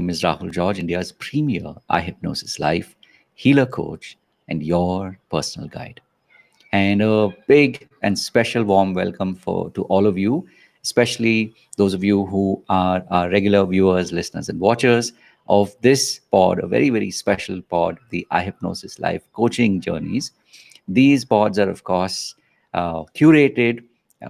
name is Rahul George, India's premier iHypnosis life healer coach and your personal guide. And a big and special warm welcome for to all of you, especially those of you who are our regular viewers, listeners, and watchers of this pod, a very, very special pod, the iHypnosis life coaching journeys. These pods are, of course, curated.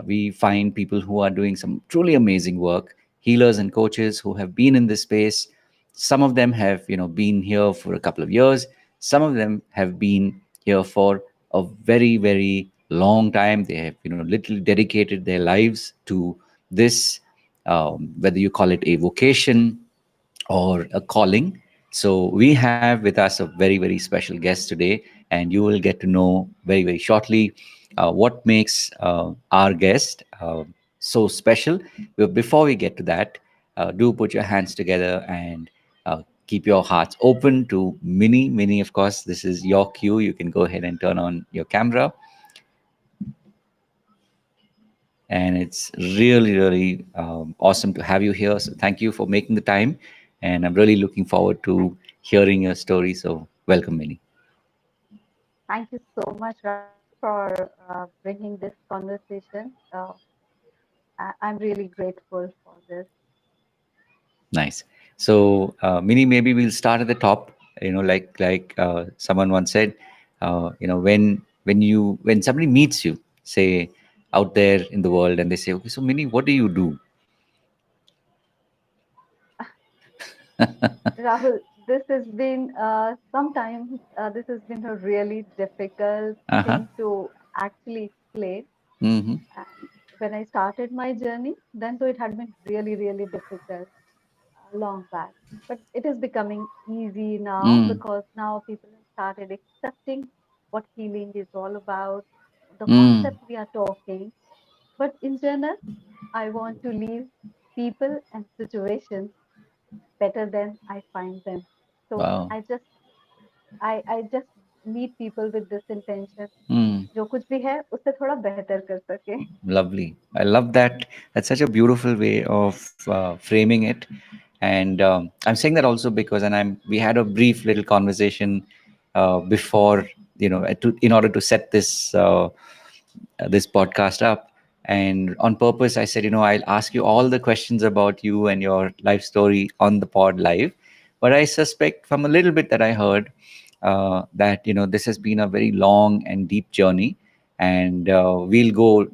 We find people who are doing some truly amazing work, healers and coaches who have been in this space. Some of them have, been here for a couple of years. Some of them have been here for a very, very long time. They have, literally dedicated their lives to this, whether you call it a vocation or a calling. So we have with us a very, very special guest today, and you will get to know very, very shortly what makes our guest so special. But before we get to that, do put your hands together and keep your hearts open to Mini. Mini, of course, this is your cue. You can go ahead and turn on your camera. And it's really, really awesome to have you here. So thank you for making the time. And I'm really looking forward to hearing your story. So welcome, Minnie. Thank you so much, Rahul, for bringing this conversation. I'm really grateful for this. Nice. So, Minnie, maybe we'll start at the top. Like someone once said, when somebody meets you, say out there in the world, and they say, okay, so Minnie, what do you do? Rahul, this has been sometimes this has been a really difficult Uh-huh. thing to actually explain. Mm-hmm. And when I started my journey, then though it had been really, really difficult long back. But it is becoming easy now Mm. because now people have started accepting what healing is all about, the Mm. concept we are talking. But in general, I want to leave people and situations better than I find them. So Wow. I just meet people with this intention. Mm. जो कुछ भी है उससे थोड़ा बेहतर कर सके. Lovely. I love that. That's such a beautiful way of framing it. And I'm saying that also because, and we had a brief little conversation before, in order to set this podcast up. And on purpose, I said, I'll ask you all the questions about you and your life story on the pod live. But I suspect from a little bit that I heard that, this has been a very long and deep journey. And we'll go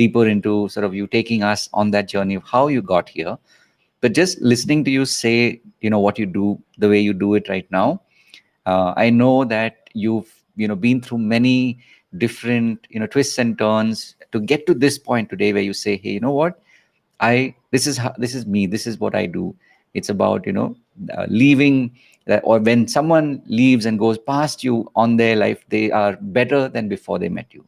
deeper into sort of you taking us on that journey of how you got here. But just listening to you say, what you do, the way you do it right now, I know that you've been through many different twists and turns to get to this point today where you say, hey, you know what, this is me, this is what I do. It's about leaving that, or when someone leaves and goes past you on their life, they are better than before they met you,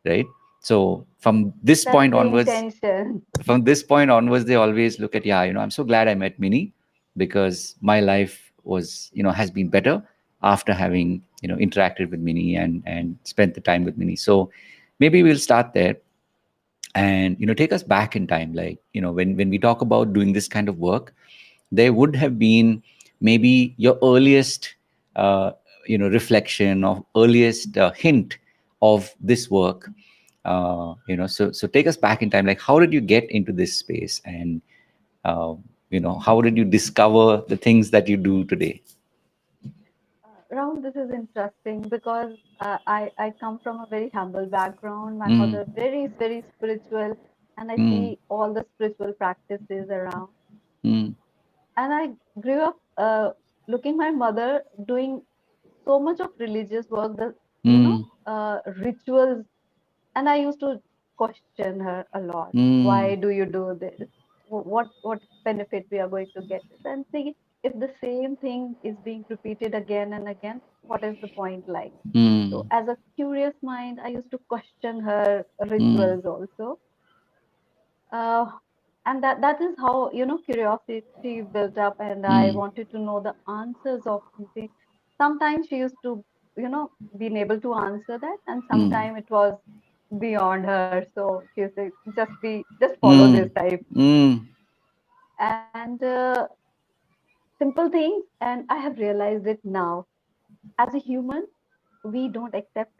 right? So That's the intention. from this point onwards, they always look at, yeah, I'm so glad I met Minnie, because my life was, has been better after having, interacted with Minnie and spent the time with Minnie. So maybe we'll start there and, take us back in time. Like, when we talk about doing this kind of work, there would have been maybe your earliest, reflection or earliest hint of this work. So take us back in time. Like, how did you get into this space, and how did you discover the things that you do today? Rahul, this is interesting because I come from a very humble background. My Mm, mother very very spiritual, and I mm, see all the spiritual practices around. mm, And I grew up looking my mother doing so much of religious work, the mm, rituals, and I used to question her a lot. mm, Why do you do this? What benefit we are going to get? And see, if the same thing is being repeated again and again, what is the point like? So, mm, as a curious mind, I used to question her mm, rituals also. Uh, and that is how, curiosity built up, and I mm, wanted to know the answers of something. Sometimes she used to, being able to answer that, and mm, sometimes it was beyond her. So she used to just follow this mm, type. mm, And simple things, and I have realized it now. As a human, we don't accept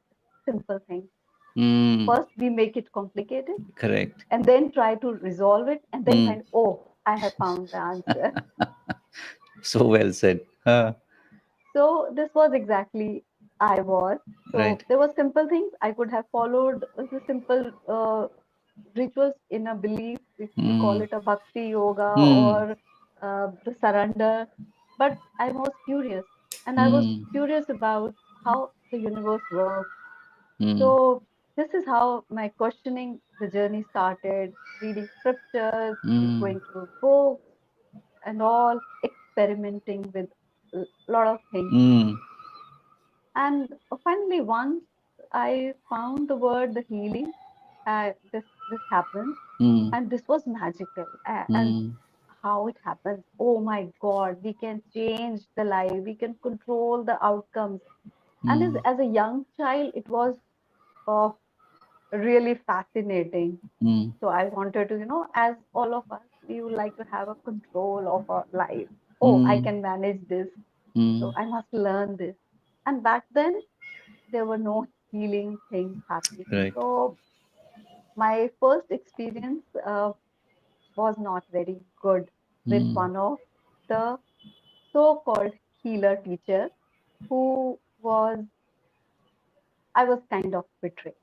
simple things. Mm, First, we make it complicated correct. and then try to resolve it and then Mm, find, oh, I have found the answer. so well said. So this was exactly I was. So Right. there were simple things I could have followed the simple rituals in a belief, if we call Mm, it a bhakti yoga mm, or the surrender. But I was curious, and I was mm, curious about how the universe works. mm, So this is how my questioning the journey started, reading scriptures, mm, going to books and all, experimenting with a lot of things. mm, And finally, once I found the word the healing, this happened, mm, and this was magical. And mm, how it happens? Oh my God, we can change the life, we can control the outcomes. And mm, as a young child, it was uh, really fascinating. mm, So I wanted to, as all of us, we would like to have a control of our life. Oh, I mm, can manage this. mm, So I must learn this. And back then, there were no healing things happening. right. So my first experience was not very good with Mm, one of the so-called healer teacher who was, I was kind of betrayed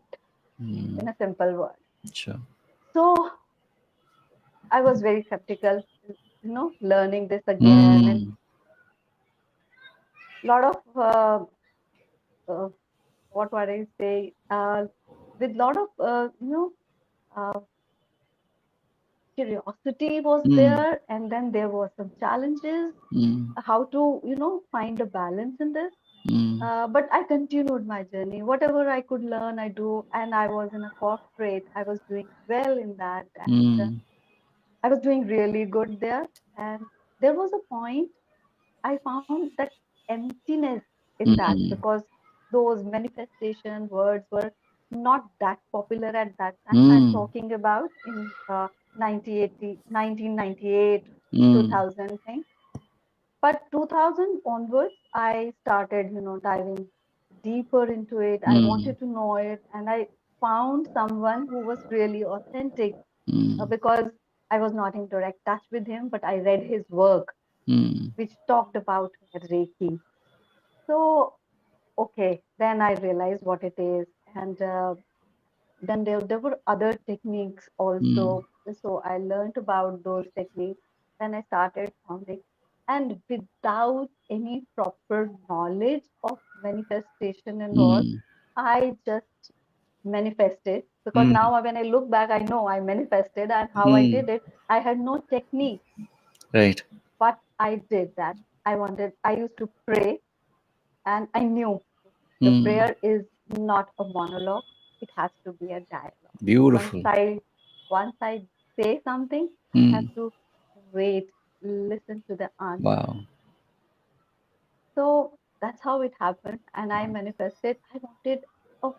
mm, in a simple word. sure. So I was very skeptical, learning this again, and Mm, a lot of uh, what would I say, with lot of uh, curiosity was mm, there, and then there were some challenges, mm, how to find a balance in this. mm, But I continued my journey. Whatever I could learn, I do, and I was in a corporate. I was doing well in that, and mm, I was doing really good there. And there was a point I found that emptiness in that mm, because those manifestation words were not that popular at that time. I'm mm, talking about in 1980, 1998, mm, 2000 thing. But 2000 onwards, I started, diving deeper into it. I mm, wanted to know it, and I found someone who was really authentic mm, because I was not in direct touch with him, but I read his work, mm, which talked about Reiki. So, okay, then I realized what it is. And then there were other techniques mm, also. So I learned about those techniques. Then I started founding. And without any proper knowledge of manifestation and all, mm, I just manifested. Because mm, now when I look back, I know I manifested and how I mm, did it. I had no technique, right. but I did that. I used to pray, and I knew the Mm, prayer is not a monologue, it has to be a dialogue. once beautiful. i once I say something, I have Mm, to wait, listen to the answer. wow. So that's how it happened, and I manifested. I wanted a,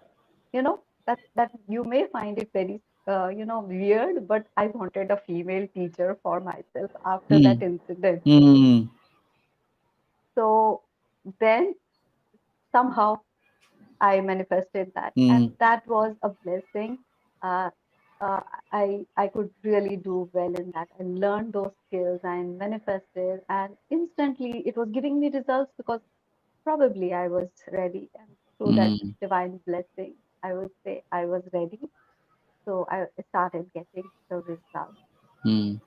that you may find it very weird, but I wanted a female teacher for myself after that Mm, incident. mm, So then somehow I manifested that, mm, and that was a blessing. Uh, uh, I could really do well in that. I learned those skills and manifested, and instantly it was giving me results because probably I was ready, and through that mm, divine blessing, I would say I was ready. So I started getting the results, mm,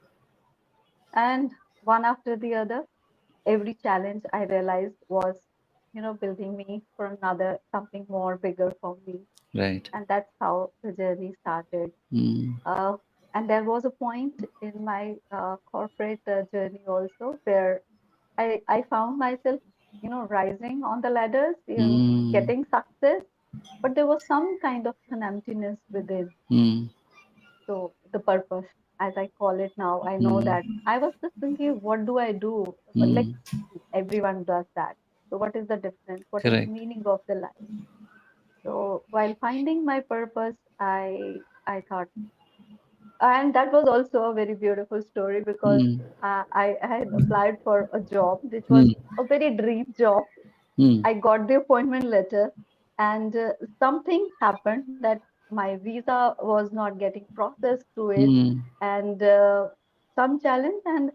and one after the other, every challenge I realized was, building me for another something more bigger for me, right. and that's how the journey started. Mm, Uh, and there was a point in my corporate journey also where I found myself, rising on the ladders, mm, getting success, but there was some kind of an emptiness within. mm, So the purpose, as I call it now, I know mm, that I was just thinking, what do I do? Like mm, everyone does that. So what is the difference? What is the correct. meaning of the life? So while finding my purpose, I thought, And that was also a very beautiful story because Mm, I had applied for a job which was mm, a very dream job. mm, I got the appointment letter, and something happened that my visa was not getting processed through it, mm, and some challenge. And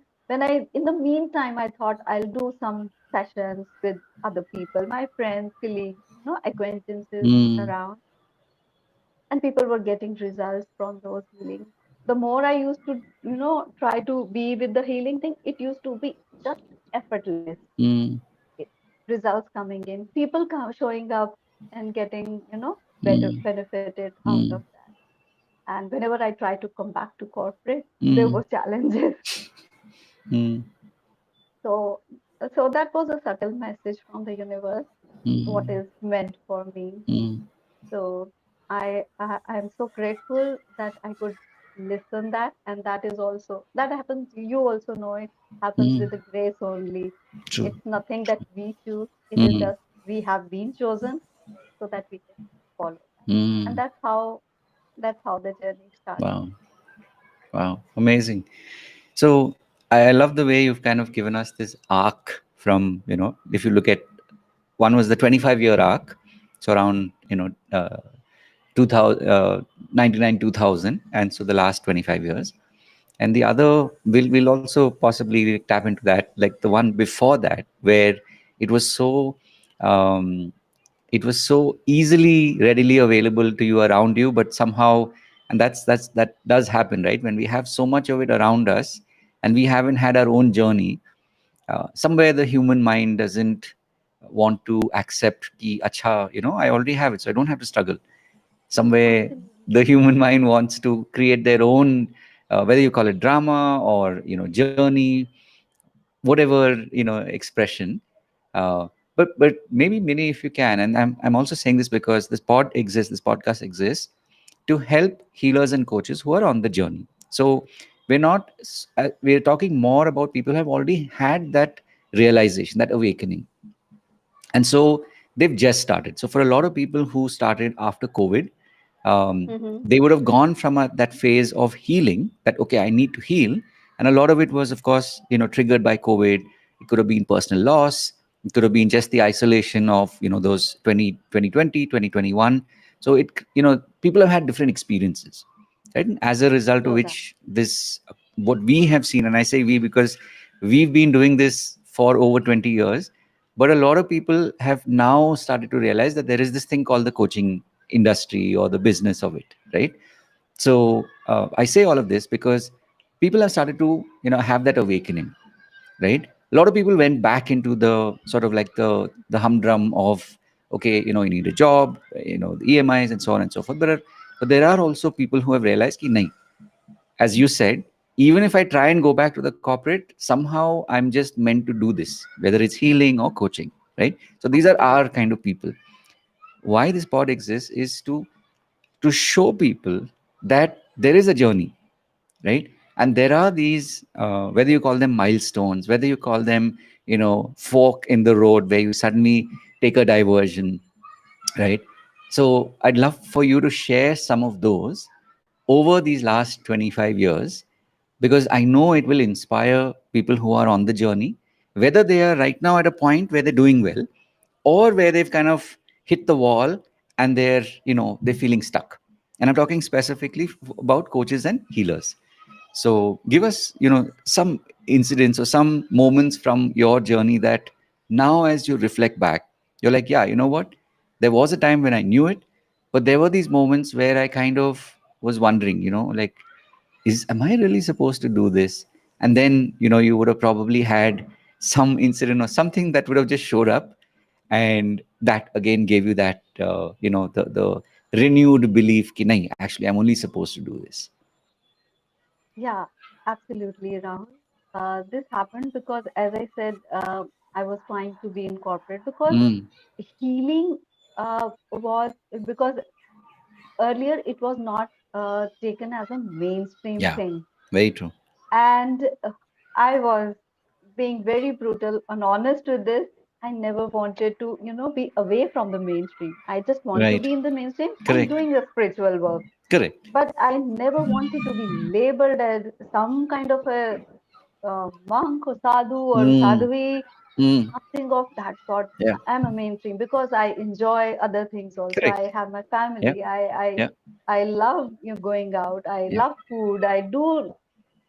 in the meantime, I thought I'll do some sessions with other people, my friends, colleagues, acquaintances mm, around, and people were getting results from those healings. The more I used to, try to be with the healing thing, it used to be just effortless. mm, It- Results coming in, people showing up and getting, better mm, benefited out of mm, that. And whenever I try to come back to corporate, there mm, were challenges. mm, So, so that was a subtle message from the universe, what mm, is meant for me. mm, So I am so grateful that I could listen that, and that is also that happens. You also know it happens mm. with the grace only. True. It's nothing that we choose. It is Mm, just we have been chosen so that we can follow that, and mm. that's how the journey started. Wow. Wow. Amazing. So I love the way you've kind of given us this arc from, if you look at one was the 25-year arc. So around, 2000, 99, 2000. And so the last 25 years. And the other, we'll also possibly tap into that, like the one before that, where it was so, um, it was so easily readily available to you around you, but somehow, and that does happen, right? When we have so much of it around us and we haven't had our own journey, somewhere the human mind doesn't want to accept ki acha, I already have it, so I don't have to struggle. Somewhere Absolutely. the human mind wants to create their own, whether you call it drama or journey, whatever expression. Uh, but maybe many, if you can, and I'm also saying this because this podcast exists to help healers and coaches who are on the journey. So we're talking more about people who have already had that realization, that awakening, and so they've just started. So for a lot of people who started after COVID, Mm-hmm. they would have gone from that phase of healing, that okay, I need to heal, and a lot of it was, of course, triggered by COVID. It could have been personal loss. It could have been just the isolation of those 2021. So people have had different experiences, right? And as a result of True that. which, this what we have seen, and I say we because we've been doing this for over 20 years, but a lot of people have now started to realize that there is this thing called the coaching industry or the business of it, right? So I say all of this because people have started to have that awakening, right? A lot of people went back into the sort of like the humdrum of, okay, you need a job, the EMIs and so on and so forth. But there are also people who have realized ki nahi, as you said, even if I try and go back to the corporate, somehow I'm just meant to do this, whether it's healing or coaching, right? So these are our Absolutely. kind of people. Why this pod exists is to show people that there is a journey, right? And there are these, whether you call them milestones, whether you call them fork in the road where you suddenly take a diversion, right? So I'd love for you to share some of those over these last 25 years, because I know it will inspire people who are on the journey, whether they are right now at a point where they're doing well, or where they've kind of hit the wall and they're feeling stuck. And I'm talking specifically about coaches and healers. So give us some incidents or some moments from your journey that now, as you reflect back, you're like, yeah, you know what, there was a time when I knew it, but there were these moments where I kind of was wondering, like, is am I really supposed to do this? And then you would have probably had some incident or something that would have just showed up, and that again gave you that the renewed belief ki, nahi, actually I'm only supposed to do this. Yeah, absolutely, Rahul. This happened because, as I said, I was trying to be in corporate because Mm, healing was because earlier it was not taken as a mainstream yeah, thing, very true. and I was being very brutal and honest with this. I never wanted to, be away from the mainstream. I just want to Right. be in the mainstream and Correct. doing the spiritual work. Correct. But I never wanted to be labeled as some kind of a monk or sadhu or Mm, sadhvi, mm, nothing of that sort. yeah. I'm a mainstream because I enjoy other things also. I Correct. have my Yeah. family. Yeah. I love going out. I Yeah. love food. I do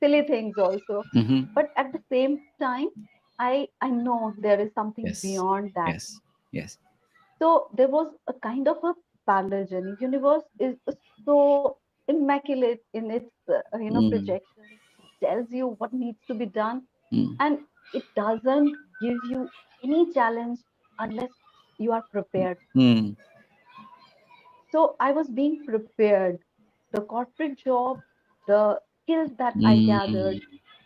silly things also. Mm-hmm. But at the same time, I know there is something Yes. beyond that. Yes. Yes. So there was a kind of a parallel journey. Universe is so immaculate in its Mm, projections. It tells you what needs to be done, mm, and it doesn't give you any challenge unless you are prepared. mm. So I was being prepared. The corporate job, the skills that I gathered,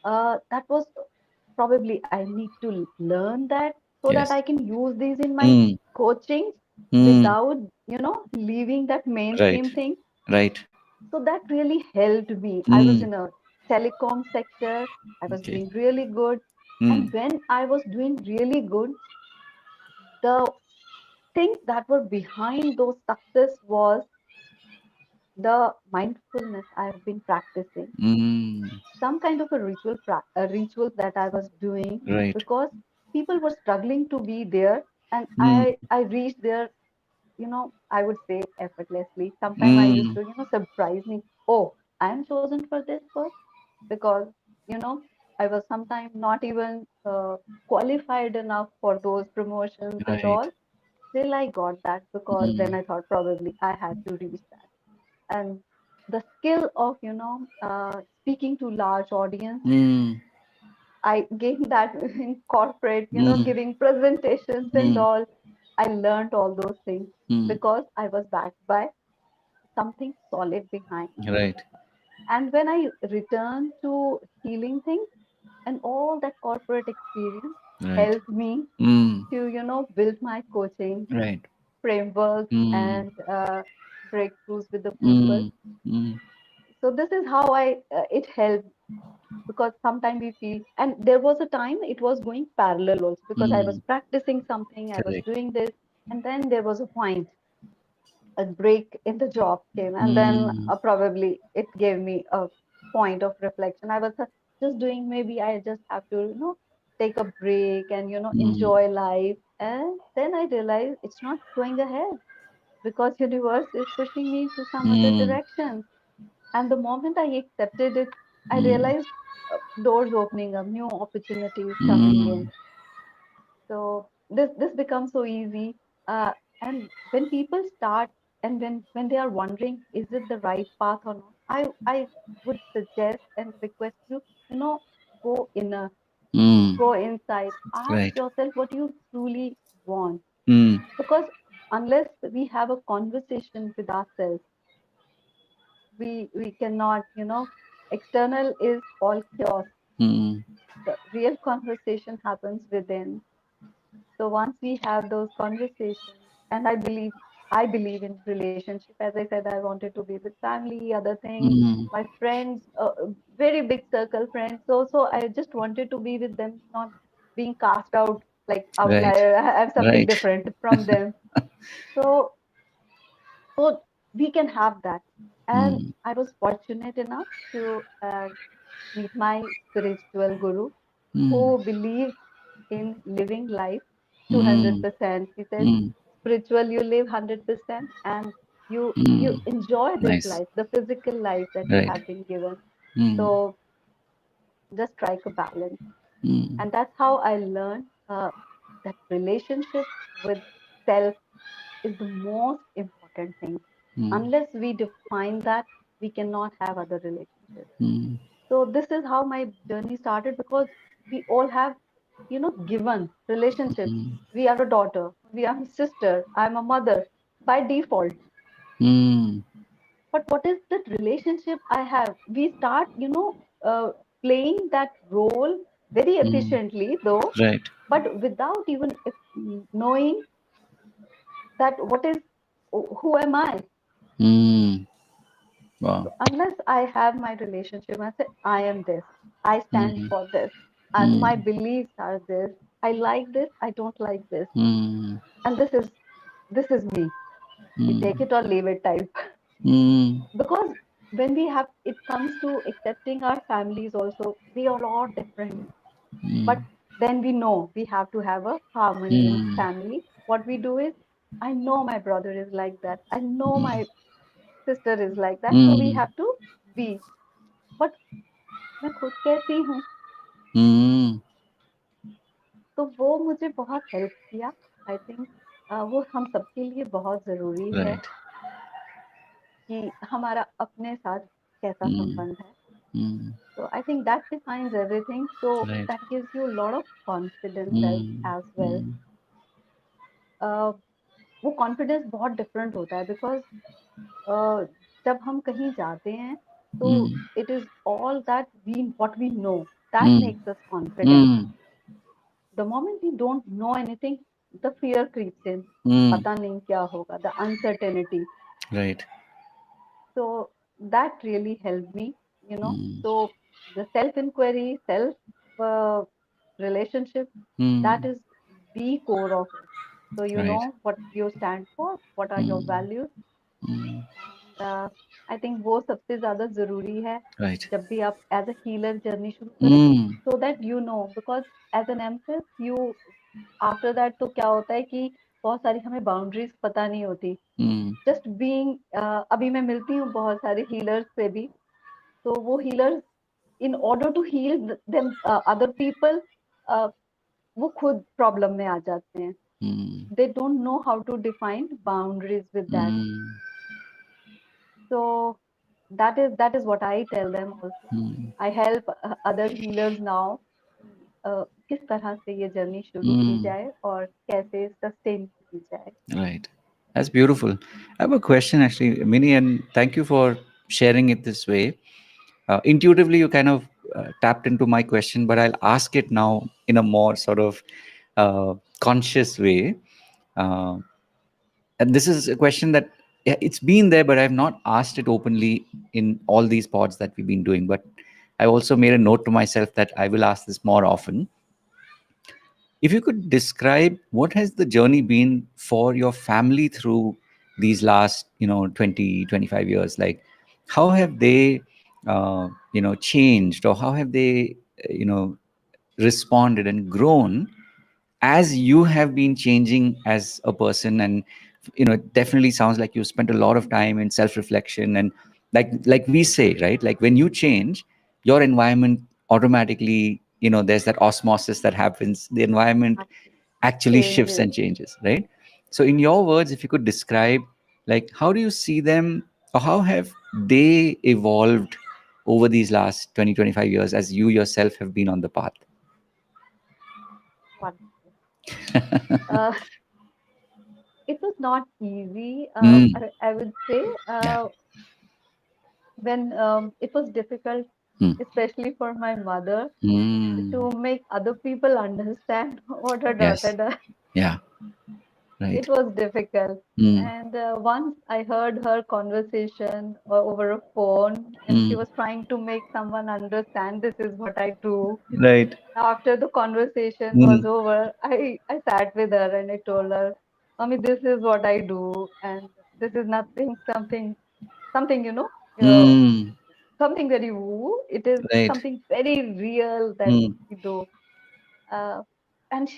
Mm, that was probably I need to learn that so that yes. I can use these in my Mm, coaching mm. without leaving that Right. mainstream thing. Right. So that really helped me. I was Mm. in a telecom sector. I was Okay. doing really good. Mm, And when I was doing really good, the things that were behind those success was the mindfulness I have been practicing, mm. some kind of a rituals that I was doing Right. because people were struggling to be there, and Mm, I reached there, I would say effortlessly. Sometimes I used mm. to, surprise me. Oh, I am chosen for this first because, you know, I was sometimes not even qualified enough for those promotions and Right. all. Still, I got that because then Mm, I thought probably I had to reach that. And the skill of, speaking to large audience, mm, I gained that in corporate, mm, giving presentations and mm, all. I learned all those things mm. because I was backed by something solid behind. Right. And when I returned to healing things and all that corporate experience Right. helped me Mm. to, build my coaching Right. frameworks Mm, and breakthroughs with the people. mm, mm. So this is how it helped because sometimes we feel, and there was a time it was going parallel also because I was Mm. practicing something, I was Correct. doing this, and then there was a point, a break in the job came, and then Mm, probably it gave me a point of reflection. I was just doing, maybe I just have to, take a break and mm, enjoy life, and then I realized it's not going ahead because universe is pushing me to some other mm, direction. And the moment I accepted it, I mm, realized doors opening up, new opportunities coming in. mm, So this becomes so easy. And when people start, and when they are wondering, is it the right path or not? I would suggest and request you, go inner, mm. go inside, ask Right. yourself what you truly want. Mm, Because unless we have a conversation with ourselves, we cannot, external is all chaos. mm, The real conversation happens within. So once we have those conversations, and I believe in relationship. As I said, I wanted to be with family, other things, mm. my friends, very big circle friends. So I just wanted to be with them, not being cast out like Right. outlier. I have something Right. different from them. So so we can have that. And Mm, I was fortunate enough to meet my spiritual guru mm, who believed in living life mm, 200%. He said, mm, spiritual, you live 100%, and you mm. enjoy this Nice. life, the physical life that you Right. have been given. Mm, So just strike a balance. mm, And that's how I learned that relationship with self is the most important thing. mm, Unless we define that, we cannot have other relationships. mm, So this is how my journey started because we all have, given relationships. mm, We are a daughter, we are a sister, I'm a mother by default. mm, But what is that relationship I have? We start, playing that role very mm. efficiently, though, Right. but without even knowing that what is, who am I? Mm. Wow. So unless I have my relationship, I say I am this, I stand Mm, for this, and my mm, beliefs are this. I like this, I don't like this, mm, and this is me. You take mm. it or leave it type. Mm, Because when we have, it comes to accepting our families also, we are all different. But mm, then we know we have to have a harmony in mm, family. What we do is, I know my brother is like that, I know my sister is like that, so we mm, have to be. But मैं खुद कैसी हूँ, mm, तो वो मुझे बहुत help किया। I think वो हम सबके लिए बहुत जरूरी है right. कि हमारा अपने साथ कैसा Mm, संबंध है। mm, So I think that defines everything. So right. that gives you a lot of confidence Mm, as well. mm, Uh, वो कॉन्फिडेंस बहुत डिफरेंट होता है बिकॉज जब हम कहीं जाते हैं तो mm, it is all that we what we know that mm, makes us confident. mm, the moment we don't know anything, the fear creeps in, mm, पता नहीं क्या होगा, the uncertainty. right. So that really helped me, you know. Mm, So the self inquiry, self uh, relationship, that mm, is the core of it. So you right. know what you stand for, what are your Mm, values, mm, and I think वो सबसे ज़्यादा ज़रूरी है right. जब भी आप as a healer journey शुरू करें, Mm, so that you know, because as an empress you after that तो क्या होता है कि बहुत सारी हमें बाउंड्रीज पता नहीं होती। mm, जस्ट बीइंग, अभी मैं मिलती हूँ बहुत सारे हीलर्स से भी, तो वो healers in order to heal them other people, वो खुद प्रॉब्लम में आ जाते हैं। mm, they don't know how to define boundaries with that. mm, so that is what I tell them also. mm, I help other healers now कि किस तरह से ये जर्नी शुरू की mm, जाए और कैसे सस्टेन की जाए। right. That's beautiful. I have a question actually, Minnie, and thank you for sharing it this way. Intuitively, you kind of tapped into my question, but I'll ask it now in a more sort of conscious way. Uh, and this is a question that, yeah, it's been there, but I've not asked it openly in all these pods that we've been doing. But I also made a note to myself that I will ask this more often. If you could describe what has the journey been for your family through these last 20, 25 years, like how have they changed, or how have they responded and grown as you have been changing as a person. And it definitely sounds like you spent a lot of time in self reflection, and like we say, right, like when you change, your environment automatically, there's that osmosis that happens, the environment actually shifts Changes. and changes, right? So in your words, if you could describe, like, how do you see them, or how have they evolved over these last 20, 25 years as you yourself have been on the path? Wonderful. Uh, it was not easy. Mm, I would say yeah. when it was difficult, Mm, especially for my mother, mm, to make other people understand what her daughter yes. does. Yeah. It Right. was difficult. Mm, And once I heard her conversation over a phone, and she mm, was trying to make someone understand this is what I do. right. After the conversation was Mm, over, I sat with her and I told her, Mommy, this is what I do, and this is nothing, something, mm, something very woo. It is right. something very real that Mm, we do. Uh, and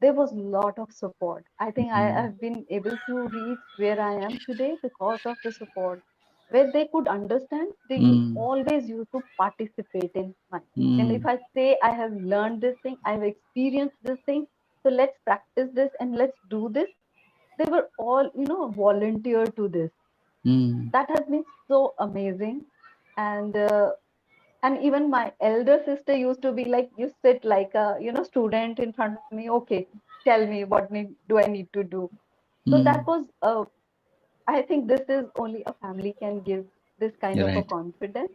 there was a lot of support. I think I mm, have been able to reach where I am today because of the support. Where they could understand, mm, always used to participate in my. And if mm, I say I have learned this thing, I've experienced this thing, so let's practice this and let's do this. They were all, volunteer to this. mm, That has been so amazing. And even my elder sister used to be like, you sit like a student in front of me, okay, tell me what do I need to do. So that mm. was I think this is only a family can give this kind You're of a right. confidence.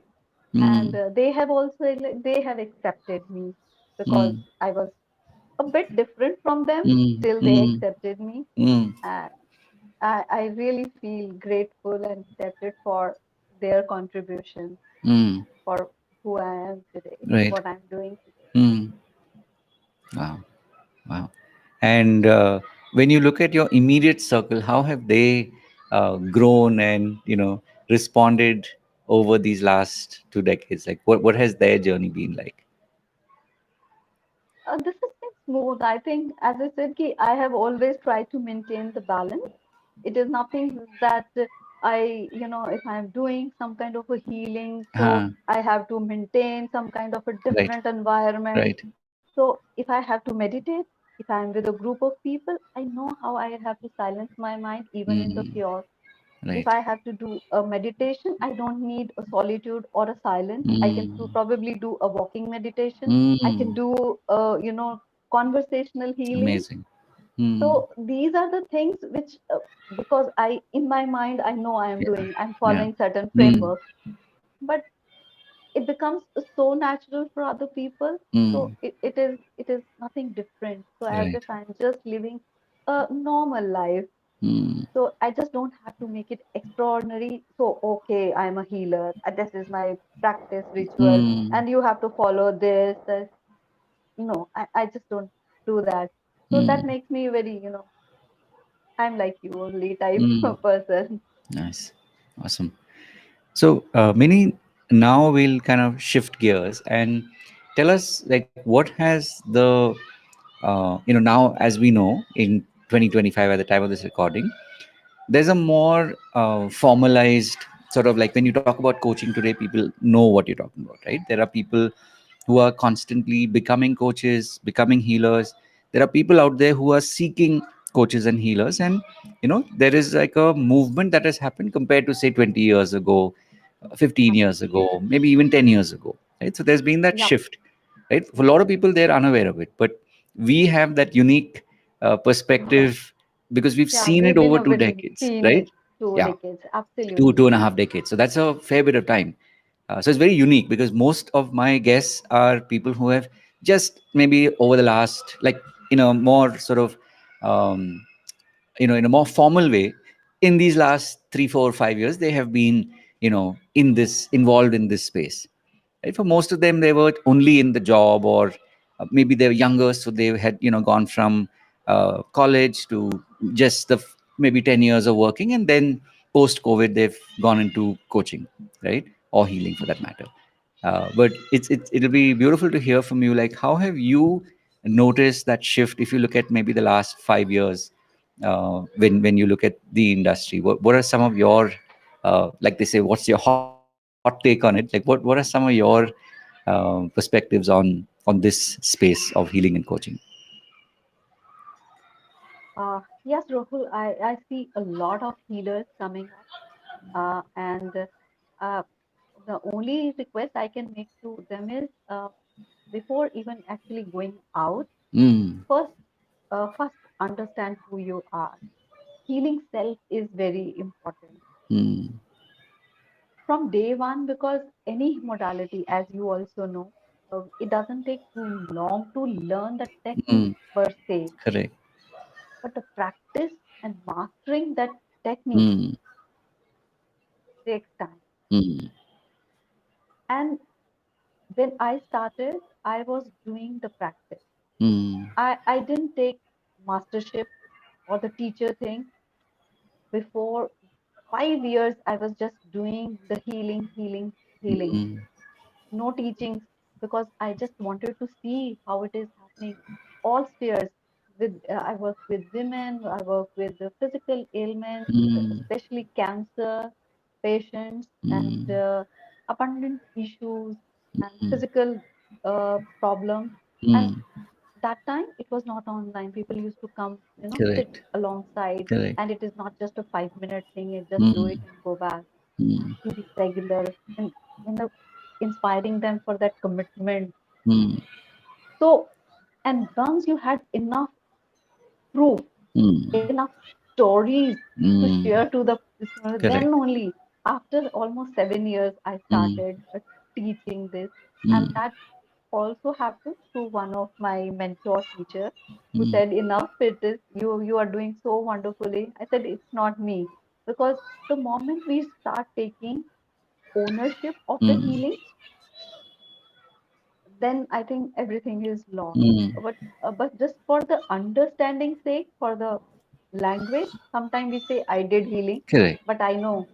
And Mm, they have also they have accepted me because mm, I was a bit different from them. mm, Still they mm, accepted me. mm, And I really feel grateful and accepted for their contribution mm. for who I am today, Right. what I'm doing today. Mm. Wow. Wow. And when you look at your immediate circle, how have they grown and responded over these last 2 decades? Like, what has their journey been like? This has been smooth. I think, as I said, ki I have always tried to maintain the balance. It is nothing that if I'm doing some kind of a healing, so Huh. I have to maintain some kind of a Right. different environment. Right. So if I have to meditate, if I'm with a group of people, I know how I have to silence my mind even in the Mm, chaos. If right. I have to do a meditation, I don't need a solitude or a silence. I can Mm, probably do a walking meditation. I can mm, do, conversational healing. amazing. Mm, So these are the things which, because in my mind, I know I am yeah. doing, I'm Yeah. following certain Mm, frameworks, but it becomes so natural for other people. So mm, it is nothing different. So as if right. I'm just living a normal life. Mm, So I just don't have to make it extraordinary. So, okay, I'm a healer. This is my practice ritual, mm, and you have to follow this. No, I just don't do that. So that mm, makes me very, I'm like you only type mm. of person. Nice. Awesome. So, Mini, now we'll kind of shift gears and tell us, like, what has now, as we know, in 2025, at the time of this recording, there's a more formalized sort of, like, when you talk about coaching today, people know what you're talking about, right? There are people who are constantly becoming coaches, becoming healers. There are people out there who are seeking coaches and healers, and there is like a movement that has happened compared to, say, 20 years ago, 15 years ago, maybe even 10 years ago, right? So there's been that Yep. shift, right? For a lot of people, they're unaware of it, but we have that unique perspective because we've Yeah, seen it we've been over a two very decades, seen right? it 2 decades. Two Absolutely. two and a half decades, so that's a fair bit of time. So it's very unique because most of my guests are people who have just maybe over the last, like, more sort of um, in a more formal way, in these last 3 4 5 years they have been in this involved in this space, right? For most of them, they were only in the job, or maybe they were younger, so they had gone from college to just maybe 10 years of working, and then post COVID they've gone into coaching, right? Or healing, for that matter. But it'll be beautiful to hear from you, like, how have you noticed that shift? If you look at maybe the last 5 years, when you look at the industry, what are some of your, like they say, what's your hot take on it? Like, what are some of your perspectives on this space of healing and coaching? Yes, Rahul, I see a lot of healers coming up. And uh, the only request I can make to them is, before even actually going out, Mm, first, first understand who you are. Healing self is very important mm, from day one, because any modality, as you also know, it doesn't take too long to learn the technique mm, per se, correct. but the practice and mastering that technique Mm, takes time. mm, And when I started, I was doing the practice. mm, I didn't take mastership or the teacher thing. Before 5 years, I was just doing the healing, healing, healing. mm, No teachings, because I just wanted to see how it is happening. All spheres. I work with women. I work with the physical ailments, mm, especially cancer patients, and mm, abundant issues and mm, physical problems. And mm, that time it was not online. People used to come, sit correct. alongside, Correct. and it is not just a 5 minute thing. You just do it Mm, and go back. It mm, has to be regular, and you know, inspiring them for that commitment. mm, So, and once you had enough proof, mm, enough stories to mm, share to the listener, then correct. only after almost 7 years, I Mm, started teaching this. And mm, that also happened through one of my mentor teacher, who mm, said, enough, it is you are doing so wonderfully. I said, it's not me, because the moment we start taking ownership of the mm, healing, then I think everything is lost. mm, But just for the understanding sake, for the language. Sometimes we say, I did healing, Correct. but I know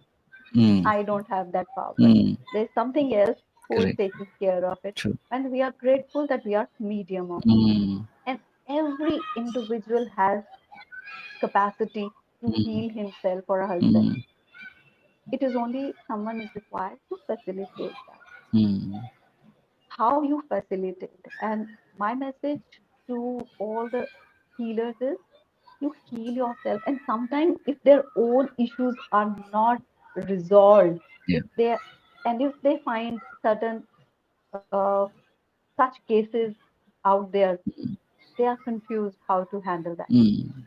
Mm. I don't have that power. Mm. There's something else who is Correct. taking care of it. True. And we are grateful that we are medium of it. Mm. And every individual has capacity to Mm. heal himself or herself. Mm. It is only someone is required to facilitate that. Mm. How you facilitate. And my message to all the healers is you heal yourself. And sometimes if their own issues are not resolved, Yeah. if they and if they find certain such cases out there, they are confused how to handle that. Mm.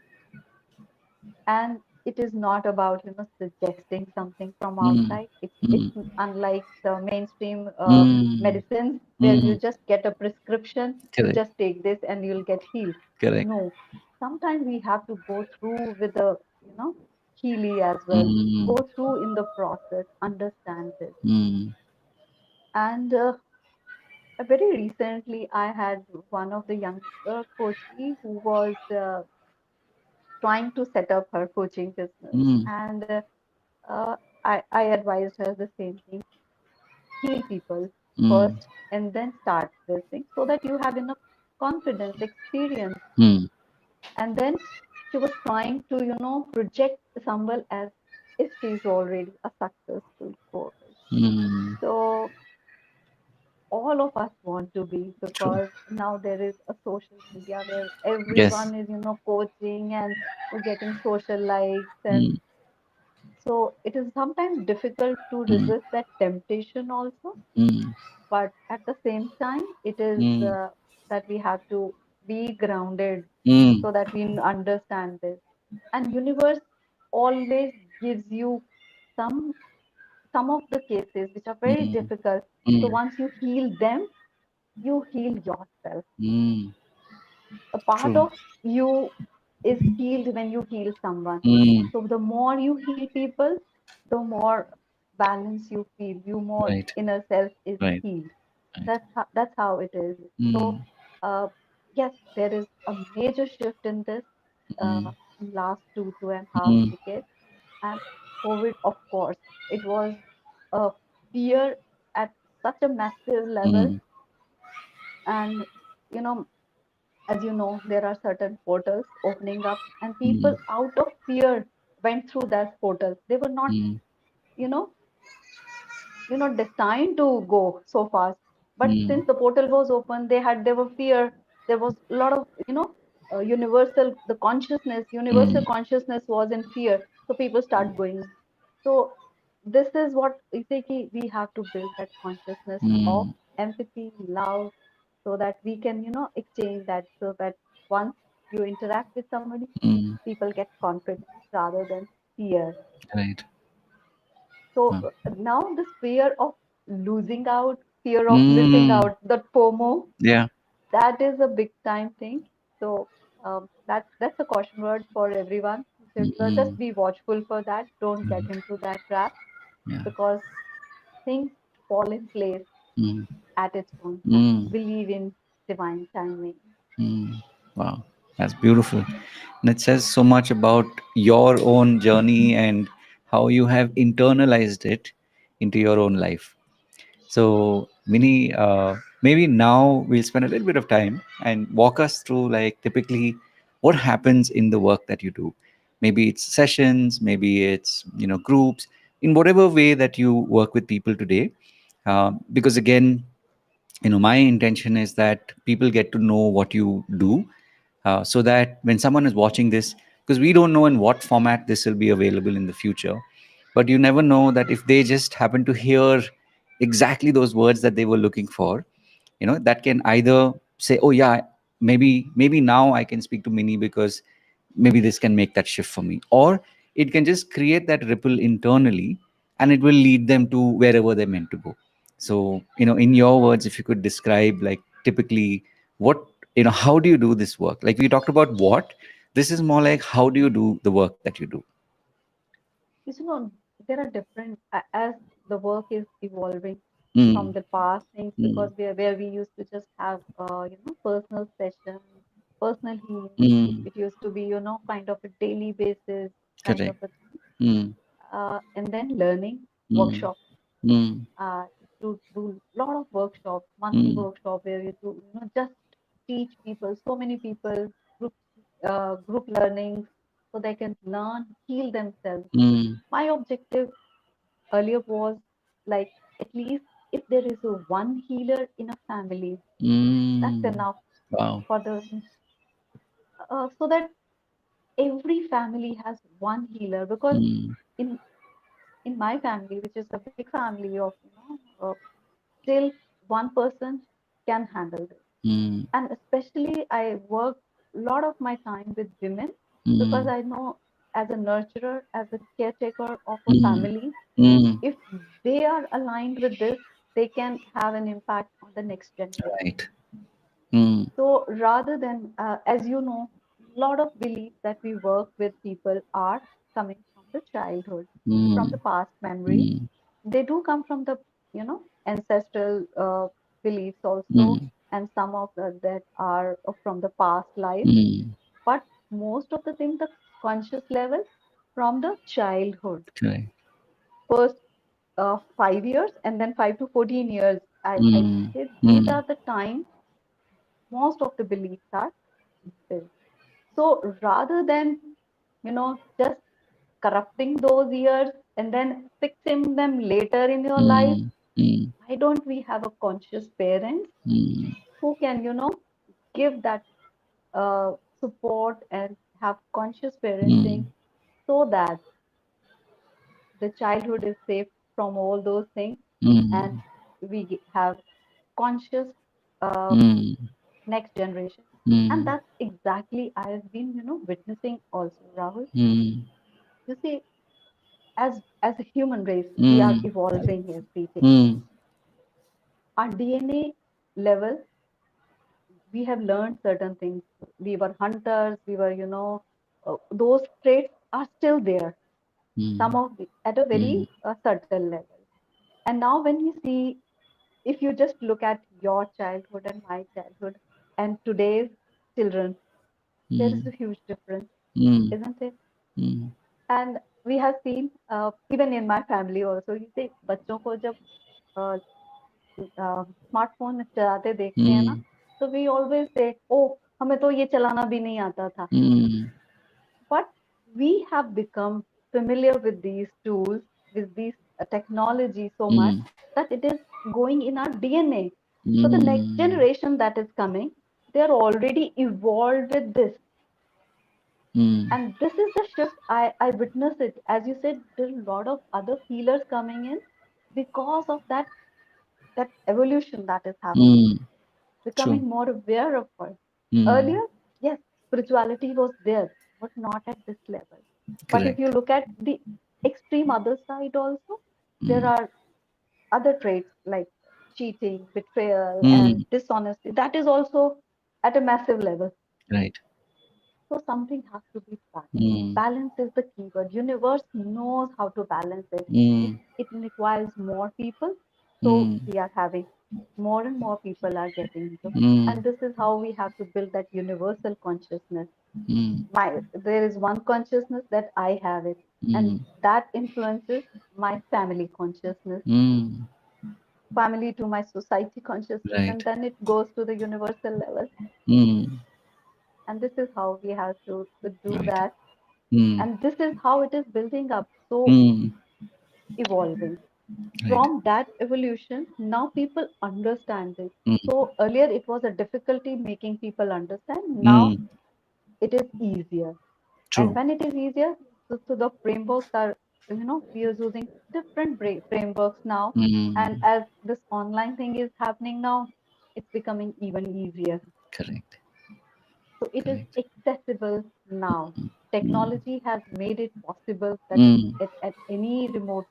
And it is not about suggesting something from Mm. outside. It's Mm. unlike the mainstream Mm. medicines where you Mm. just get a prescription, you Correct. just take this and you'll get healed. Correct. No, sometimes we have to go through with the healy as well, Mm. go through in the process, understand this. Mm. And very recently I had one of the younger coachee who was trying to set up her coaching business. Mm. And I advised her the same thing: heal people Mm. first and then start this thing so that you have enough confidence, experience. Mm. And then she was trying to, project someone as if she's already a successful coach. Mm. So all of us want to be, True. because now there is a social media where Yes. everyone is, coaching and getting social likes. And Mm. so it is sometimes difficult to Mm. resist that temptation also. Mm. But at the same time, it is Mm. that we have to be grounded Mm. so that we understand this. And universe always gives you some some of the cases which are very Mm. difficult. So Mm. once you heal them, you heal yourself. Mm. A part True. of you is healed when you heal someone. Mm. So the more you heal people, the more balance you feel, you more Right. inner self is Right. healed. Right. That's how it is. So Mm. uh, yes, there is a major shift in this Mm. in last two and a half Mm. decades. And COVID, of course, it was a fear at such a massive level. Mm. And you know as you know, there are certain portals opening up, and Mm. people out of fear went through that portal. They were not, Mm. you know, destined to go so fast. But Mm. since the portal was open, they were fear. There was a lot of, universal Mm. consciousness was in fear. So people start going. So this is what we say ki we have to build that consciousness of Mm. empathy, love, so that we can, exchange that, so that once you interact with somebody, Mm. people get confidence rather than fear. Right. So Wow. now this fear of losing out, fear of missing Mm. out, the FOMO, Yeah. that is a big time thing. So that's a caution word for everyone. Just Mm. be watchful for that. Don't get Mm. into that trap, Yeah. because things fall in place Mm. at its own time. Mm. Believe in divine timing. Mm. Wow. That's beautiful. And it says so much about your own journey and how you have internalized it into your own life. So, Mini, maybe now we'll spend a little bit of time and walk us through, like, typically what happens in the work that you do. Maybe it's sessions, maybe it's, groups, in whatever way that you work with people today. Because again, my intention is that people get to know what you do, so that when someone is watching this, because we don't know in what format this will be available in the future, but you never know that if they just happen to hear exactly those words that they were looking for, that can either say, oh yeah, maybe now I can speak to Mini, because maybe this can make that shift for me, or it can just create that ripple internally, and it will lead them to wherever they're meant to go. So, in your words, if you could describe, like, typically what, how do you do this work? Like, we talked about what, this is more like how do you do the work that you do? You know, there are different as the work is evolving Mm, from the past things, mm, because where we used to just have personal sessions, personal healing. Mm. It used to be, kind of a daily basis kind of Correct. a thing. Mm. And then learning Mm. workshop. Mm. To do lot of workshops, monthly Mm. workshop where you do, just teach people, so many people, group group learnings, so they can learn, heal themselves. Mm. My objective earlier was like, at least if there is a one healer in a family, that's Mm. enough Wow. for the so that every family has one healer. Because Mm. in in my family, which is a big family of, still one person can handle this. Mm. And especially I work a lot of my time with women, because Mm. I know, as a nurturer, as a caretaker of a Mm. family, Mm. if they are aligned with this, they can have an impact on the next generation. Right. Mm. So rather than, as you know, a lot of beliefs that we work with people are coming from the childhood, from the Mm. past memories. Mm. They do come from the, ancestral beliefs also, Mm. and some of that are from the past life. Mm. But most of the things, the conscious level, from the childhood. Correct. First 5 years, and then 5 to 14 years. I Mm. say these Mm. are the time most of the beliefs are built. So rather than, just corrupting those years and then fixing them later in your life, Mm. Mm. why don't we have a conscious parents Mm. who can, give that support and have conscious parenting, Mm. so that the childhood is safe from all those things, and Mm. we have conscious uh, Mm. next generation. And Mm. that's exactly I have been, witnessing also, Rahul. Mm. You see, as a human race, we are Mm. evolving every day. Mm. Our DNA level, we have learned certain things. We were hunters, we were, those traits are still there, some Mm. of at a Mm. very subtle level. And now when you see, if you just look at your childhood and my childhood and today's children, there is Mm. a huge difference, Mm. isn't it? Mm. And we have seen, even in my family also, you see, बच्चों को जब smartphone चलाते देखते हैं ना, Mm. तो we always say, oh, हमें तो ये चलाना भी नहीं आता था. Mm. But we have become familiar with these tools, with these technology so much, Mm. that it is going in our DNA. So the next Mm. generation that is coming, they are already evolved with this. Mm. And this is the shift I witness it. As you said, there are a lot of other healers coming in because of that evolution that is happening, Mm. True. becoming more aware of it. Mm. Earlier, yes, spirituality was there, but not at this level. But if you Correct. look at the extreme other side also, there Mm. are other traits like cheating, betrayal, and Mm. dishonesty. That is also at a massive level. Right. So something has to be balanced. Mm. Balance is the keyword. Universe knows how to balance it. It Mm. it requires more people. So Mm. we are having more and more people are getting into. Mm. And this is how we have to build that universal consciousness. Mm. There is one consciousness that I have it, and Mm. that influences my family consciousness, Mm. family to my society consciousness, and Right. then it goes to the universal level. Mm. And this is how we have to do Right. that. Mm. And this is how it is building up, so Mm. evolving. Right. From that evolution, now people understand it. Mm. So earlier it was a difficulty making people understand. Now Mm. it is easier. And True. when it is easier, so the frameworks are, we are using different frameworks now. And Mm. as this online thing is happening now, it's becoming even easier. Correct. So it is Correct. accessible now. Mm. Technology has made it possible that Mm. at any remote,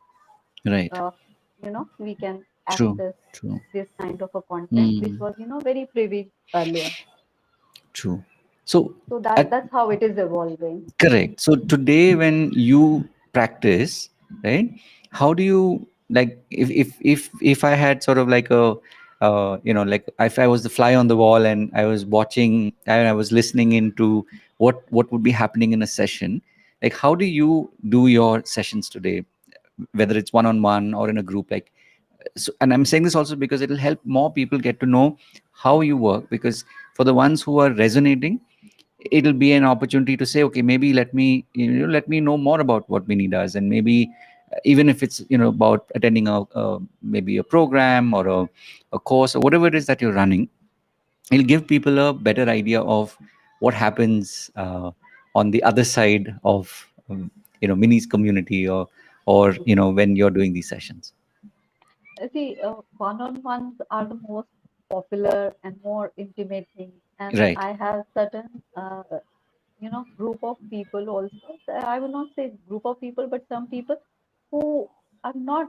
Right. uh, we can True. access True. this kind of a content, which Mm. was, very privileged earlier. True. So, So that at that's how it is evolving. correct. So today, when you practice, right? How do you like? If I had sort of like like if I was the fly on the wall and I was watching and I was listening into what would be happening in a session, like how do you do your sessions today, whether it's one on one or in a group, like, so, and I'm saying this also because it'll help more people get to know how you work, because for the ones who are resonating, it'll be an opportunity to say, okay, maybe let me know more about what Mini does, and maybe even if it's about attending a maybe a program or a course or whatever it is that you're running, it'll give people a better idea of what happens on the other side of Mini's community, or when you're doing these sessions. See, one-on-ones are the most popular and more intimate things, and Right. I have certain, group of people also. I will not say group of people, but some people who are not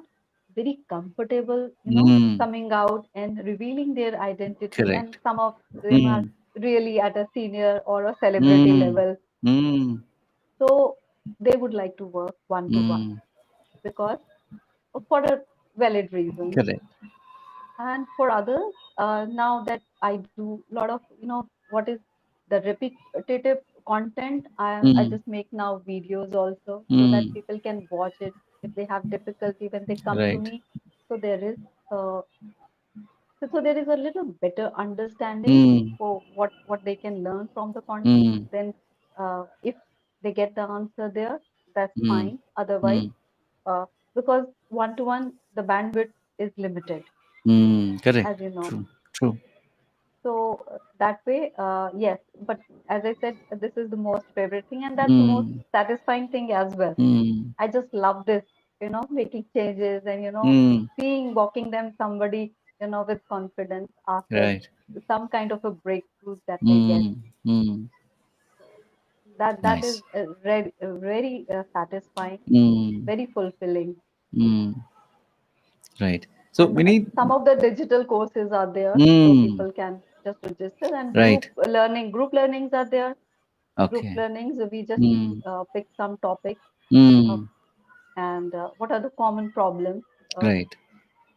very comfortable, Mm, coming out and revealing their identity, and correct. some of them are Mm, really at a senior or a celebrity mm, level. mm, So they would like to work one to one mm, because for a valid reason. correct. And for others, now that I do a lot of, what is the repetitive content, I Mm, just make now videos also so that mm, people can watch it if they have difficulty when they come to right. me. So there is, uh, so there is a little better understanding Mm, for what they can learn from the content. mm, Then, if they get the answer there, that's mm, fine. Otherwise, mm, uh, because one to one, the bandwidth is limited, correct. as you know. True. True. So that way, yes. But as I said, this is the most favorite thing, and that's the most Mm, satisfying thing as well. mm, I just love this, making changes and mm, seeing walking them somebody, with confidence after right. some kind of a breakthrough that they get. Mm, mm, So that is nice. very satisfying, Mm, very fulfilling. mm, right. So And Mini. some of the digital courses are there, so Mm, people can just register. And right. group learnings are there. Group Okay. learnings, we just Mm, pick some topics, uh, mm, and what are the common problems, uh, right.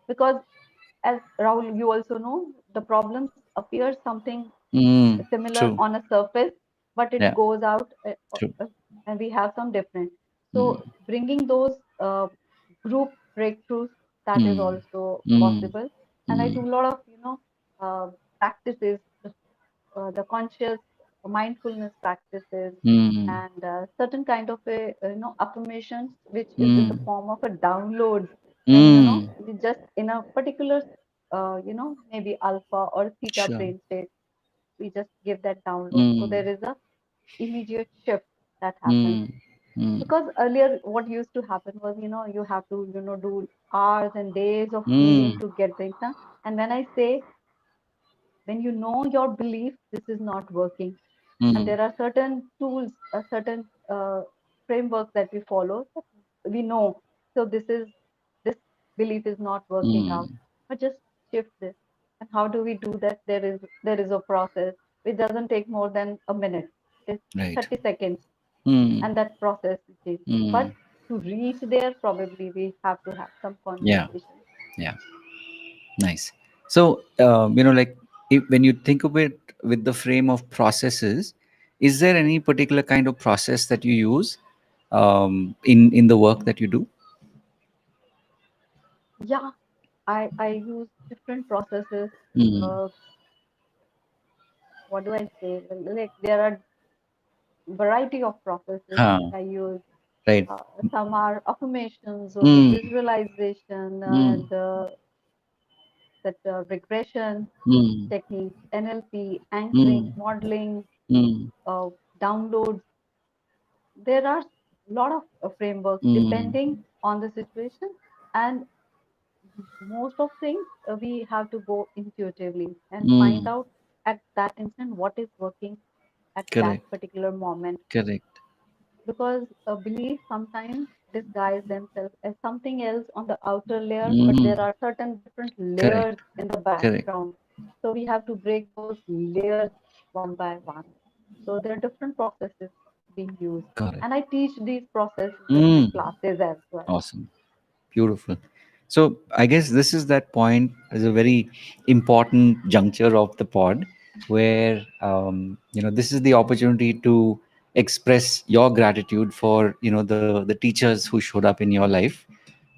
because as Rahul, you also know, the problems appear something similar True. on a surface, but it Yeah. goes out, True. and we have some different. Mm, So bringing those group breakthroughs, that is mm, also mm, possible. And I mm, do a lot of practices, the conscious mindfulness practices, mm, and certain kind of a affirmations, which is in the mm, form of a downloads. When mm, we just in a particular maybe alpha or theta sure. brain state, we just give that download, so Mm, there is a immediate shift that happens. mm, mm, Because earlier what used to happen was, you have to do hours and days of healing mm, to get things done. And when I say, when your belief this is not working, and mm, there are certain tools, a certain framework that we follow, we know, so this belief is not working out, mm, but just shift this. And how do we do that? There is a process which doesn't take more than a minute. It's right. 30 seconds, Mm, and that process is changed. But mm, to reach there, probably we have to have some yeah. conversation. Yeah. Nice. So, like when you think of it with the frame of processes, is there any particular kind of process that you use in the work that you do? Yeah, I use different processes. Mm. uh, what do I say? Like, there are variety of processes Huh. that I use. Right. Some are affirmations, or Mm. visualization, Mm. and that regression Mm. techniques, NLP, anchoring, Mm. modeling, Mm. uh, downloads. There are a lot of frameworks Mm. depending on the situation, and most of things we have to go intuitively and find Mm. out at that instant what is working at that Correct. particular moment. Correct. Because a belief sometimes disguise themselves as something else on the outer layer, but there Mm. are certain different layers Correct. in the Correct. background. So we have to break those layers one by one. So there are different processes being used, Got it. and I teach these processes in my Mm. classes as well. Awesome. Beautiful. So I guess this is that point is a very important juncture of the pod where this is the opportunity to express your gratitude for the teachers who showed up in your life.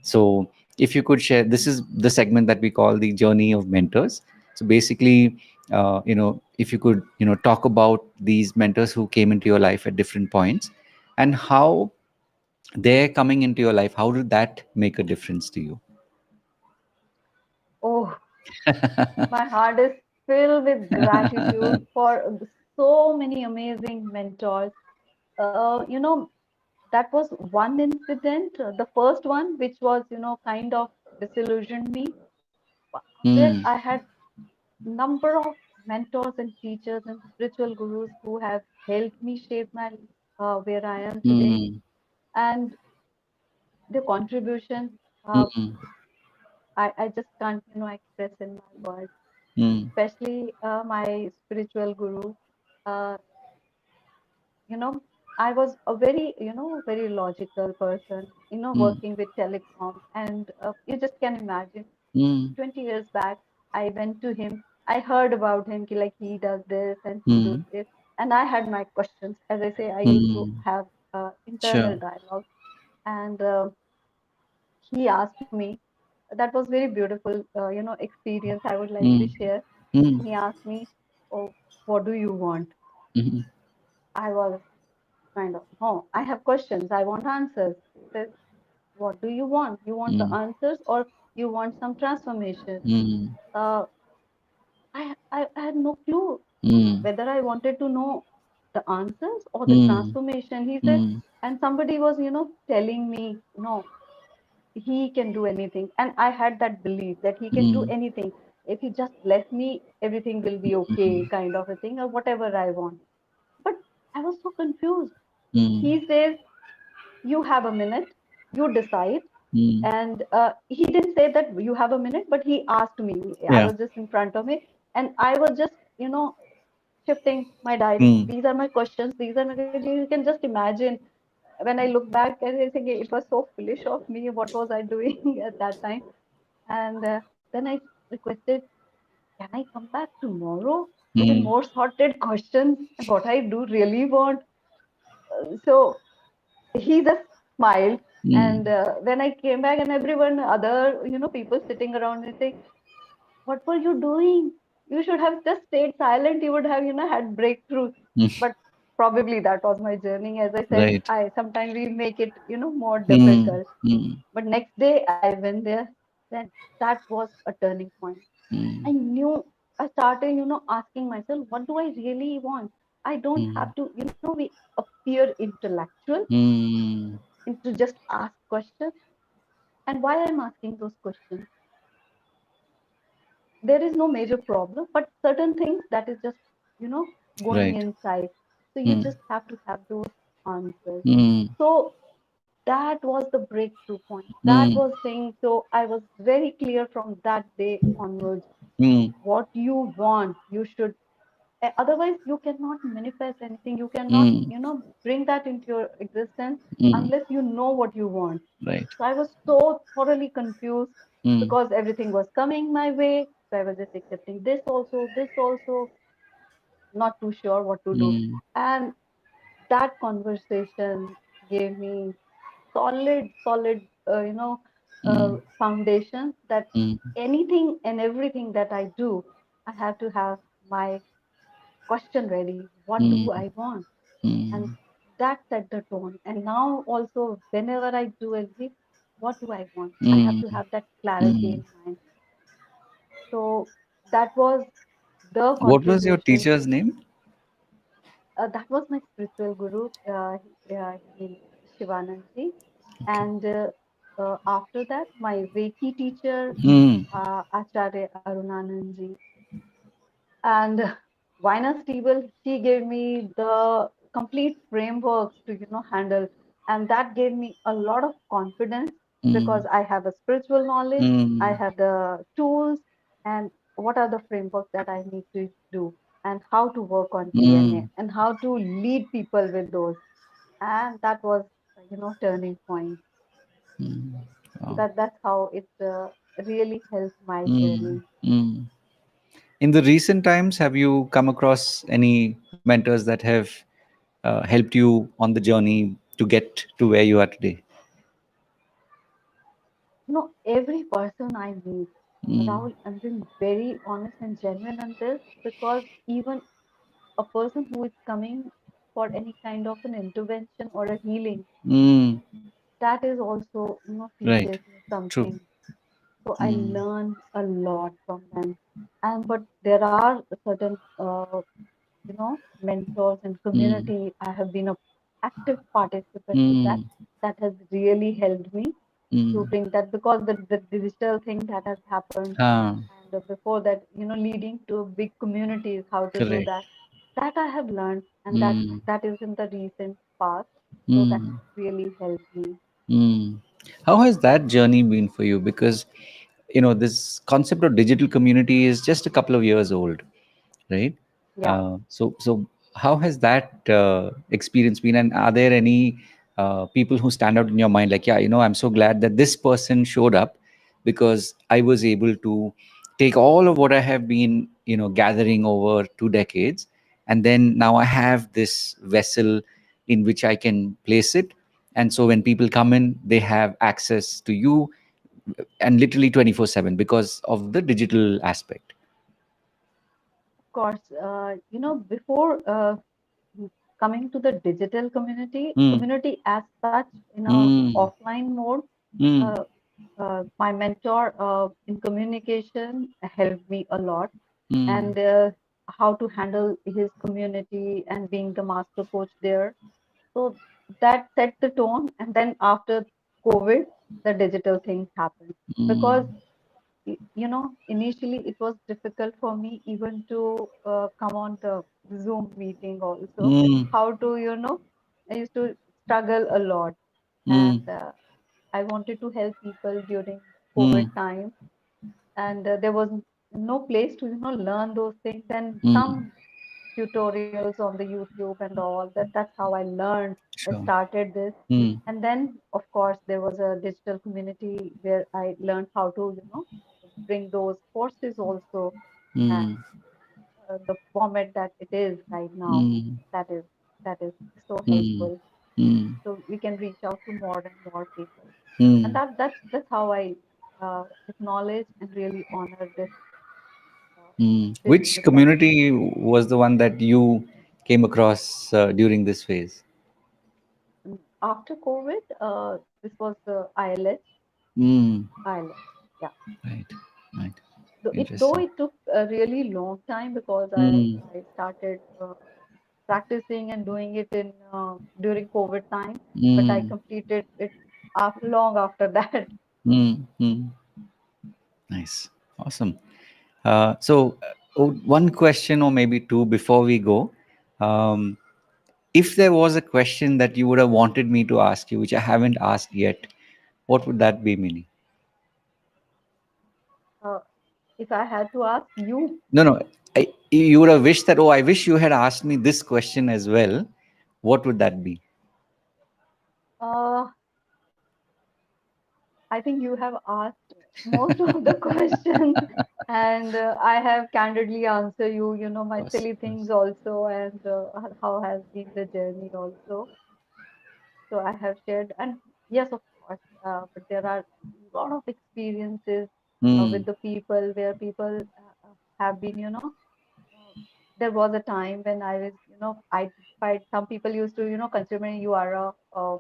So if you could share, this is the segment that we call the journey of mentors. So basically, if you could talk about these mentors who came into your life at different points and how they're coming into your life, how did that make a difference to you? Oh, my heart is filled with gratitude for so many amazing mentors. That was one incident, the first one, which was, kind of disillusioned me. After that, Mm, I had number of mentors and teachers and spiritual gurus who have helped me shape my where I am today, mm, and the contribution. Uh, mm, I just can't, express in my words. mm, Especially my spiritual guru. Uh, you know, I was a very, very logical person, mm, working with telecom. And you just can imagine, mm, 20 years back, I went to him. I heard about him, like he does this and he does mm, this. And I had my questions. As I say, I used to mm. have internal Sure. dialogue. And he asked me, that was very beautiful, experience I would like to Mm, share. mm, He asked me, oh, what do you want? mm, I was kind of, no, I have questions. I want answers. He says, what do you want? You want the mm, answers or you want some transformation? mm, Uh, I had no clue mm, whether I wanted to know the answers or the mm, transformation. He said, mm, and somebody was, telling me, no, he can do anything. And I had that belief that he can do mm, anything. If he just bless me, everything will be okay, kind of a thing, or whatever I want. But I was so confused. mm, He says, you have a minute, you decide. mm. And he didn't say that you have a minute, but he asked me. I Yeah. was just in front of me, and I was just, shifting my dialogue. Mm, These are my questions. These are my. You can just imagine when I look back and I think it was so foolish of me. What was I doing at that time? And then I requested, can I come back tomorrow with mm, more sorted questions and what I do really want? So he just smiled. mm, And when I came back, and everyone, other, people sitting around and saying, what were you doing? You should have just stayed silent. You would have, had breakthrough. mm. But probably that was my journey. As I said, Right. I sometimes we make it, more Mm, difficult. mm, But next day I went there. Then that was a turning point. I mm, knew. I started, asking myself, what do I really want? I don't mm, have to, we appear intellectual mm. and to just ask questions. And why I'm asking those questions, there is no major problem, but certain things that is just, you know going Right. inside. So you Mm, just have to have those answers. mm, So that was the breakthrough point. That mm, was saying, so I was very clear from that day onwards. mm, What you want, you should. Otherwise you cannot manifest anything. You cannot, mm, bring that into your existence mm. unless you know what you want. Right. So I was so thoroughly confused Mm, because everything was coming my way. So I was just accepting this also, not too sure what to do. mm, And that conversation gave me solid, foundation that mm, anything and everything that I do, I have to have my question ready. What do mm, I want? And mm, that set the tone. And now also, whenever I do anything, what do I want? I have mm, to have that clarity mm. in mind. So that was the What was your contribution. teacher's name? That was my spiritual guru, he, Shivanandji. Okay. And after that, my Reiki teacher, Mm, Acharya Arunanandji. And Vina Stable, she gave me the complete framework to, handle. And that gave me a lot of confidence mm, because I have a spiritual knowledge, I mm, have the tools, and what are the frameworks that I need to do, and how to work on DNA, mm, and how to lead people with those. And that was, turning point. mm. Wow. That's how it really helped my Mm, journey. mm. In the recent times, have you come across any mentors that have helped you on the journey to get to where you are today? Every person I meet, Mm, Rahul, I'm being very honest and genuine on this, because even a person who is coming for any kind of an intervention or a healing, mm, that is also, right. teaches me True. something. So I Mm, learn a lot from them. And but there are certain, mentors and mm, community. I have been a active participant in that. mm, That has really helped me to mm. bring that, because the digital thing that has happened, Ah, and before that, leading to big communities, how to do correct. that I have learned, and that Mm, that is in the recent past. So that mm, really helped me. mm. How has that journey been for you? Because this concept of digital community is just a couple of years old, right? Yeah, So how has that experience been, and are there any people who stand out in your mind, like, yeah, I'm so glad that this person showed up, because I was able to take all of what I have been gathering over 2 decades, and then now I have this vessel in which I can place it, and so when people come in, they have access to you, and literally 24/7 because of the digital aspect. of course. Before coming to the digital Mm, community as such, in a mm, offline mode, mm, uh, my mentor in communication helped me a lot, mm, and how to handle his community and being the master coach there. So that set the tone. And then after COVID, the digital things happened, because mm, initially it was difficult for me even to come on the Zoom meeting also. mm, How to, I used to struggle a lot, mm, and I wanted to help people during COVID mm, time, and there was no place to learn those things, and mm. some tutorials on the YouTube and all that. That's how I learned. I Sure. started this. Mm, And then, of course, there was a digital community where I learned how to, bring those courses also, and mm, the format that it is right now. mm, That is that is so mm, helpful. mm, So we can reach out to more and more people, and mm, that's how I acknowledge and really honor mm. this Which this kind of community was the one that you came across during this phase? after COVID. This was ILH. Mm, ILH. Yeah. right, right. Though Interesting. it took a really long time, because Mm, I started practicing and doing it in during COVID time, but I mm, completed it long after that. mm, mm. Nice. Awesome. One question or maybe two before we go. Um, if there was a question that you would have wanted me to ask you, which I haven't asked yet, what would that be, Mini? Uh, if I had to ask you, No, no. You would have wished that, oh, I wish you had asked me this question as well. What would that be? uh, I think you have asked most of the questions, and I have candidly answered you. My Of course. silly things also, and how has been the journey also. So I have shared, and yes, of course, but there are a lot of experiences with Mm, the people, where people have been, uh, there was a time when I was, identified. Some people used to, consider me, you are a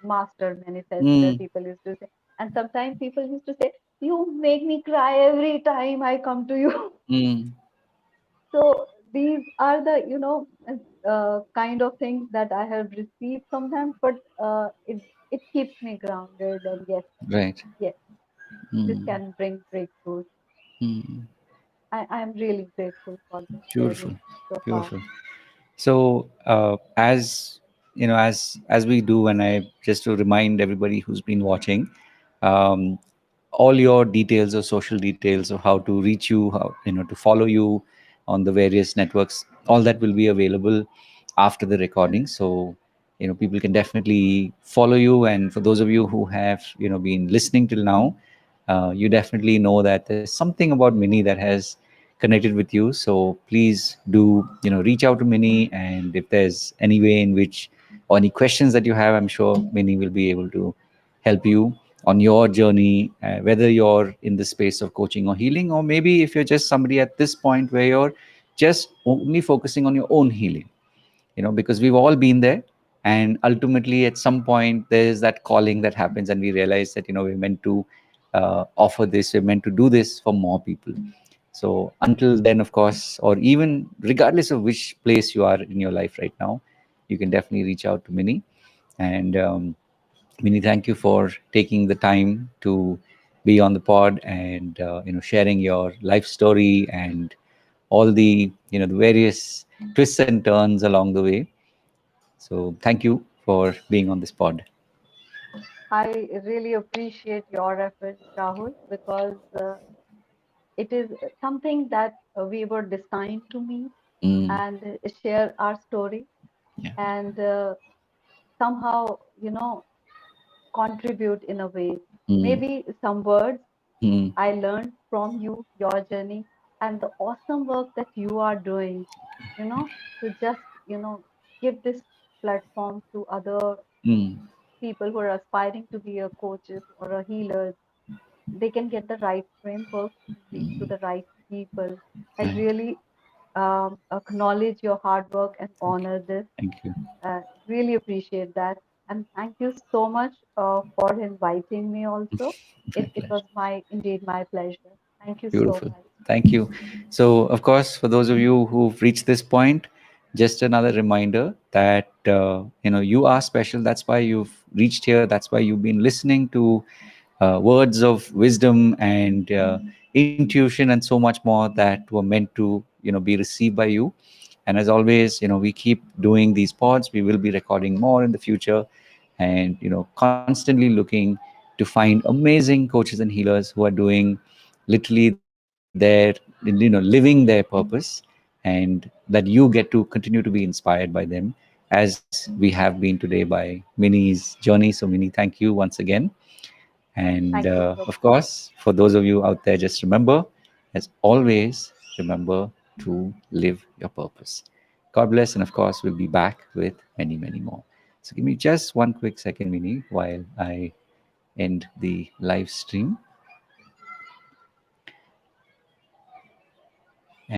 master manifester. mm, People used to say, and sometimes people used to say, you make me cry every time I come to you. mm, So these are the, kind of things that I have received sometimes, but it keeps me grounded. And yes, right. yes, this Mm, can bring breakthroughs. mm. I am really grateful for this Beautiful. journey so far. Beautiful. So, as we do, and I just to remind everybody who's been watching, um, all your details or social details of how to reach you, how to follow you on the various networks, all that will be available after the recording. So, People can definitely follow you. And for those of you who have been listening till now, you definitely know that there's something about Mini that has connected with you. So please do reach out to Mini, and if there's any way in which, or any questions that you have, I'm sure Mini will be able to help you on your journey, whether you're in the space of coaching or healing, or maybe if you're just somebody at this point where you're just only focusing on your own healing. Because we've all been there. And ultimately, at some point, there's that calling that happens, and we realize that we're meant to offer this, we're meant to do this for more people. So until then, of course, or even regardless of which place you are in your life right now, you can definitely reach out to Mini. And Mini, thank you for taking the time to be on the pod, and sharing your life story and all the the various twists and turns along the way. So thank you for being on this pod. I really appreciate your efforts, Rahul, because it is something that we were destined to meet Mm, and share our story, yeah. and somehow, contribute in a way. Mm, Maybe some words mm, I learned from you, your journey, and the awesome work that you are doing, to just, give this platform to other mm, people who are aspiring to be a coaches or a healers. They can get the right framework to reach to the right people. I right. really acknowledge your hard work and honor this. Thank you. Really appreciate that. And thank you so much for inviting me also. My It pleasure. was indeed my pleasure. Thank you so Beautiful. much. Thank you. So, of course, for those of you who've reached this point, just another reminder that you are special. That's why you've reached here. That's why you've been listening to words of wisdom and intuition and so much more that were meant to be received by you. And as always, we keep doing these pods. We will be recording more in the future, and constantly looking to find amazing coaches and healers who are doing literally living their purpose, and that you get to continue to be inspired by them, as we have been today by Mini's journey. So Mini, thank you once again. And Thank you so of much. course, for those of you out there, just remember, as always, remember to live your purpose. God bless. And of course, we'll be back with many, many more. So give me just one quick second, Mini, while I end the live stream.